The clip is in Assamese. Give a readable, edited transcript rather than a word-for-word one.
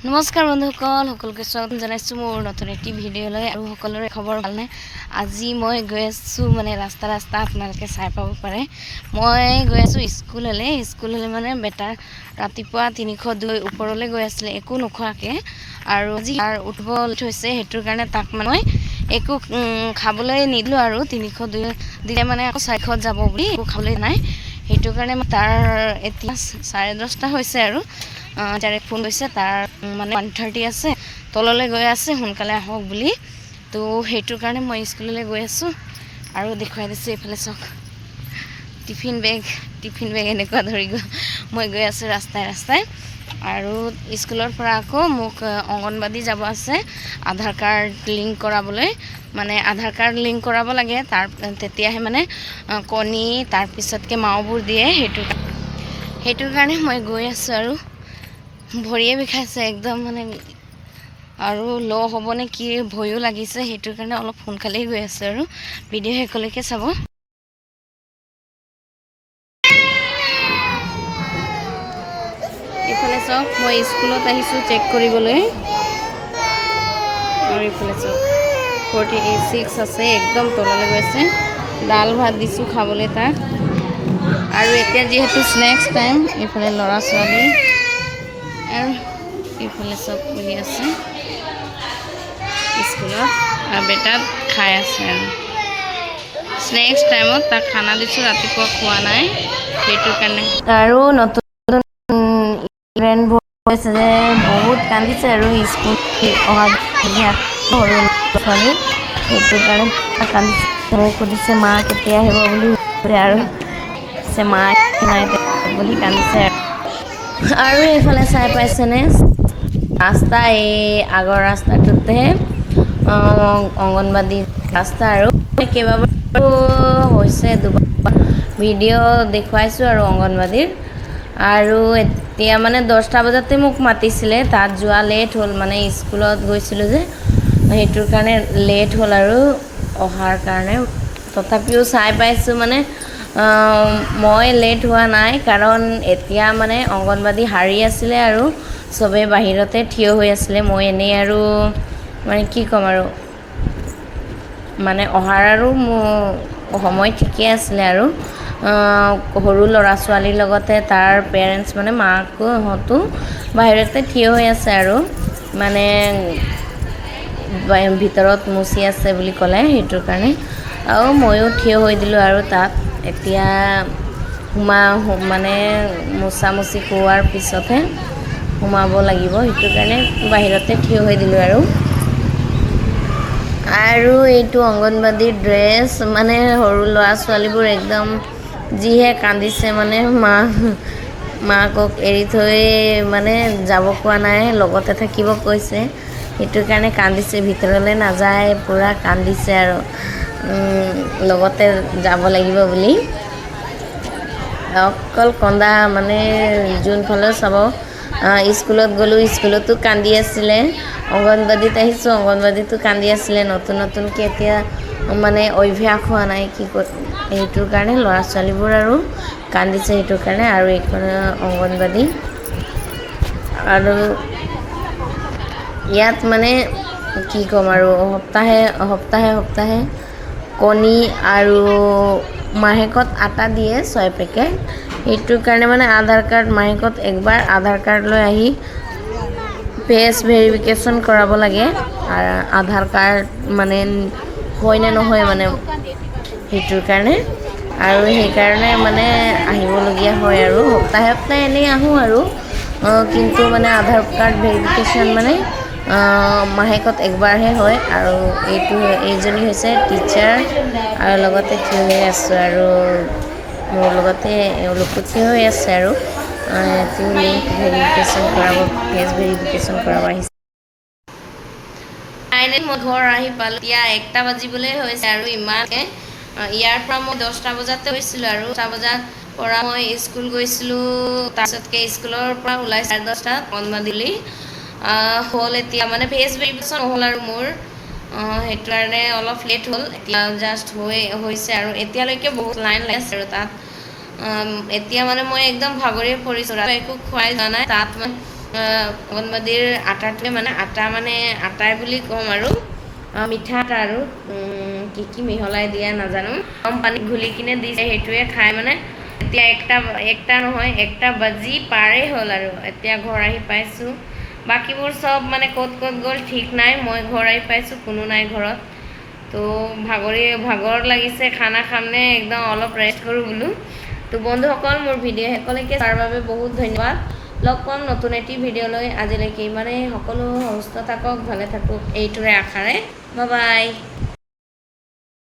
নমস্কাৰ বন্ধুসকল, সকলোকে স্বাগতম জনাইছোঁ মোৰ নতুন এটি ভিডিঅ'লৈ। আৰু সকলোৰে খবৰ ভালনে? আজি মই গৈ আছোঁ ৰাস্তা আপোনালোকে চাই পাব পাৰে। মই গৈ আছোঁ স্কুললৈ মানে বেটাৰ ৰাতিপুৱা 302 ওপৰলৈ গৈ আছিলে একো নোখোৱাকৈ। আৰু আজি তাৰ উঠিব থৈছে, সেইটোৰ কাৰণে তাক মই একো খাবলৈ নিদিলোঁ। আৰু 302 দিলে মানে আকৌ 400 যাব বুলি একো খাবলৈ নাই, সেইটো কাৰণে তাৰ এতিয়া 10:30 হৈছে। আৰু ডাইৰেক্ট ফোন কৰিছে, তাৰ মানে 1:30 আছে, তললৈ গৈ আছে, সোনকালে আহক বুলি। তো সেইটোৰ কাৰণে মই স্কুললৈ গৈ আছোঁ। আৰু দেখুৱাই দিছোঁ, এইফালে চাওক, টিফিন বেগ এনেকুৱা ধৰি মই গৈ আছোঁ ৰাস্তাই। আৰু স্কুলৰ পৰা আকৌ মোক অংগনবাদী যাব আছে আধাৰ কাৰ্ড লিংক কৰাবলৈ। মানে আধাৰ কাৰ্ড লিংক কৰাব লাগে, তেতিয়াহে মানে কণী তাৰপিছতকৈ মাওবোৰ দিয়ে। সেইটোৰ কাৰণে মই গৈ আছোঁ। আৰু ভৰিয়ে বিষাইছে একদম মানে, আৰু হ'বনে কি ভয়ো লাগিছে, সেইটোৰ কাৰণে অলপ সোনকালেই গৈ আছোঁ। আৰু ভিডিঅ' শেষলৈকে চাব। এইফালে চাওক, মই স্কুলত আহিছোঁ চেক কৰিবলৈ। আৰু এইফালে চাওক 46 আছে, একদম তললৈ গৈছে। দাল ভাত দিছোঁ খাবলৈ তাক। আৰু এতিয়া যিহেতু স্নেক্স টাইম, এইফালে ল'ৰা ছোৱালী আৰু এইফালে চব পঢ়ি আছে স্কুলত, আৰু বেটাত খাই আছে। আৰু স্নেক্স টাইমত তাক খানা দিছোঁ, ৰাতিপুৱা খোৱা নাই, সেইটোৰ কাৰণে। আৰু নতুন হৈছে যে বহুত কান্দিছে, আৰু স্কুল অহা সৰু ছোৱালী, সেইটোৰ কাৰণে কান্দিছে। মোক সুধিছে মা কেতিয়া আহিব বুলি, আৰু মা নাই বুলি কান্দিছে। আৰু এইফালে চাই পাইছেনে ৰাস্তা, এই আগৰ ৰাস্তাটোতেহে অংগনবাদী ৰাস্তা। আৰু কেইবাবাৰো হৈছে, দুবাৰ ভিডিঅ' দেখুৱাইছোঁ আৰু অংগনবাদীৰ। আৰু এতিয়া মানে 10টা বজাতে মোক মাতিছিলে, তাত যোৱা লেট হ'ল, মানে স্কুলত গৈছিলোঁ যে, সেইটোৰ কাৰণে লেট হ'ল আৰু অহাৰ কাৰণে। তথাপিও চাই পাইছোঁ, মানে মই লেট হোৱা নাই, কাৰণ এতিয়া মানে অংগনবাদী হাৰি আছিলে আৰু চবেই বাহিৰতে থিয় হৈ আছিলে। মই এনেই আৰু মানে কি ক'ম, আৰু মানে অহাৰ আৰু মোৰ সময় ঠিকে আছিলে। আৰু সৰু ল'ৰা ছোৱালীৰ লগতে তাৰ পেৰেণ্টছ মানে মাকহঁতো বাহিৰতে থিয় হৈ আছে, আৰু মানে ভিতৰত মুচি আছে বুলি ক'লে, সেইটোৰ কাৰণে। আৰু ময়ো থিয় হৈ দিলোঁ। আৰু তাত এতিয়া মানে মোচামুচি কৰোৱাৰ পিছতহে সোমাব লাগিব, সেইটো কাৰণে বাহিৰতে থিয় হৈ দিলোঁ। আৰু এইটো অংগনবাদীৰ ড্ৰেছ, মানে সৰু ল'ৰা ছোৱালীবোৰ একদম যিহে কান্দিছে, মানে মাকক এৰি থৈ মানে যাব কোৱা নাই, লগতে থাকিব কৈছে, সেইটো কাৰণে কান্দিছে, ভিতৰলৈ নাযায়, পূৰা কান্দিছে। আৰু লগতে যাব লাগিব বুলি অকল কন্দা, মানে যোনফালে চাব। স্কুলত গ'লোঁ, স্কুলতো কান্দি আছিলে, অংগনবাদীত আহিছোঁ, অংগনবাদীতো কান্দি আছিলে। নতুনকৈ এতিয়া মানে অভ্যাস হোৱা নাই, কি সেইটোৰ কাৰণে ল'ৰা ছোৱালীবোৰ আৰু কান্দিছে, সেইটোৰ কাৰণে। আৰু এইখন অংগনবাদী, আৰু ইয়াত মানে কি ক'ম, আৰু সপ্তাহে কণী আৰু মাহেকত আটা দিয়ে 6 পেকেট। সেইটোৰ কাৰণে মানে আধাৰ কাৰ্ড, মাহেকত একবাৰ আধাৰ কাৰ্ড লৈ আহি ফেচ ভেৰিফিকেশ্যন কৰাব লাগে। আৰু আধাৰ কাৰ্ড মানে হয় নে নহয়, মানে সেইটোৰ কাৰণে। আৰু সেইকাৰণে মানে আহিবলগীয়া হয়, আৰু সপ্তাহে এনেই আহোঁ। আৰু কিন্তু মানে আধাৰ কাৰ্ড ভেৰিফিকেশ্যন মানে মাহেকত একবাৰহে হয়। আৰু এইজনী হৈছে টিচাৰ, আৰু লগতে থিয় হৈ আছোঁ, আৰু মোৰ লগতে এওঁলোকো থিয় হৈ আছে। আৰু লিংক ভেৰিফিকেশ্যন কৰাব, ফেচ ভেৰিফিকেশ্যন কৰাব আহিছে। মই ঘৰ আহি পালোঁ, এতিয়া 1টা বাজিবলৈ হৈছে। আৰু ইমানকৈ ইয়াৰ পৰা মই 10টা বজাতে গৈছিলোঁ, আৰু 10টা বজাৰ পৰা মই স্কুল গৈছিলোঁ। তাৰপিছতকৈ স্কুলৰ পৰা ওলাই 10:30 অংগনবাদী হ'ল। এতিয়া মানে ফেচ ভেৰিফিকেশ্যন নহ'ল, আৰু মোৰ সেইটো কাৰণে অলপ লেট হ'ল। এতিয়া জাষ্ট হৈছে, আৰু এতিয়ালৈকে বহুত লাইন লাগিছে। আৰু তাত এতিয়া মানে মই একদম ভাগৰি পৰিছোঁ, একো খোৱাই যোৱা নাই। তাত মই অংগনবাদীৰ আটাটোৱে মানে আটাই বুলি ক'ম আৰু মিঠা আটা আৰু কি মিহলাই দিয়া নাজানো গৰম পানীত ঘুলি কিনে দিছে সেইটোৱে খাই মানে এতিয়া একটা নহয় একটা বাজি পাৰেই হ'ল আৰু এতিয়া ঘৰ আহি পাইছোঁ বাকীবোৰ চব মানে ক'ত গ'ল ঠিক নাই মই ঘৰ আহি পাইছোঁ কোনো নাই ঘৰত তো ভাগৰ লাগিছে খানা খামনে একদম অলপ ৰেষ্ট কৰোঁ বোলো তো বন্ধুসকল মোৰ ভিডিঅ' শেষলৈকে চোৱাৰ বাবে বহুত ধন্যবাদ লগ পাম নতুন এটি ভিডিঅ' লৈ আজিলৈকে ইমানেই সকলো সুস্থ থাকক ভালে থাকক এইটোৰে আশাৰে বাই বাই